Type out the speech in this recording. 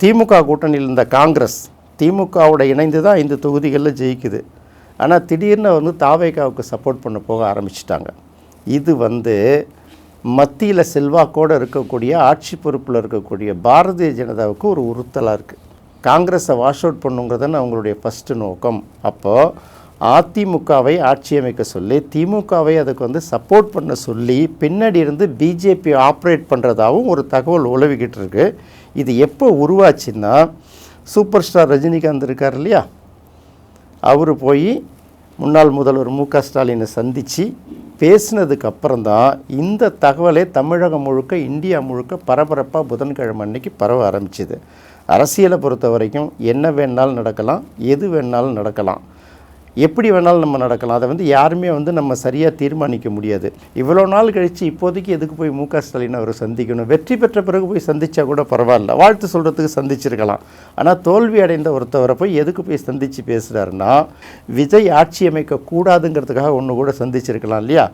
திமுக கூட்டணியில் இருந்த காங்கிரஸ் திமுகவோட இணைந்து தான் 5 தொகுதிகளில் ஜெயிக்குது. ஆனால் திடீர்னு வந்து தாவேகாவுக்கு சப்போர்ட் பண்ண போக ஆரம்பிச்சிட்டாங்க. இது வந்து மத்தியில் செல்வாக்கோடு இருக்கக்கூடிய ஆட்சி பொறுப்பில் இருக்கக்கூடிய பாரதிய ஜனதாவுக்கு ஒரு உறுத்தலாக இருக்குது. காங்கிரஸை வாஷ் அவுட் பண்ணுங்கிறதுன்னு அவங்களுடைய ஃபஸ்ட்டு நோக்கம். அப்போது அதிமுகவை ஆட்சி அமைக்க சொல்லி திமுகவை அதுக்கு வந்து சப்போர்ட் பண்ண சொல்லி பின்னாடி இருந்து பிஜேபி ஆப்ரேட் பண்ணுறதாகவும் ஒரு தகவல் உலவிக்கிட்டு இருக்கு. இது எப்போ உருவாச்சுன்னா, சூப்பர் ஸ்டார் ரஜினிகாந்த் இருக்கார் இல்லையா, அவர் போய் முன்னாள் முதல்வர் மு.க. ஸ்டாலினை சந்தித்து பேசினதுக்கு அப்புறம்தான் இந்த தகவலே தமிழகம் முழுக்க இந்தியா முழுக்க பரபரப்பாக புதன்கிழமை அன்னைக்கு பரவ ஆரம்பிச்சுது. அரசியலை பொறுத்த வரைக்கும் என்ன வேணாலும் நடக்கலாம், எது வேணாலும் நடக்கலாம், எப்படி வேணாலும் நம்ம நடக்கலாம். அதை வந்து யாருமே வந்து நம்ம சரியாக தீர்மானிக்க முடியாது. இவ்வளோ நாள் கழித்து இப்போதைக்கு எதுக்கு போய் மு.க. ஸ்டாலின் அவர் சந்திக்கணும்? வெற்றி பெற்ற பிறகு போய் சந்தித்தா கூட பரவாயில்ல, வாழ்த்து சொல்கிறதுக்கு சந்திச்சிருக்கலாம். ஆனால் தோல்வி அடைந்த ஒருத்தவரை போய் எதுக்கு போய் சந்தித்து பேசுகிறாருன்னா, விஜய் ஆட்சி அமைக்கக்கூடாதுங்கிறதுக்காக ஒன்று கூட சந்திச்சிருக்கலாம் இல்லையா?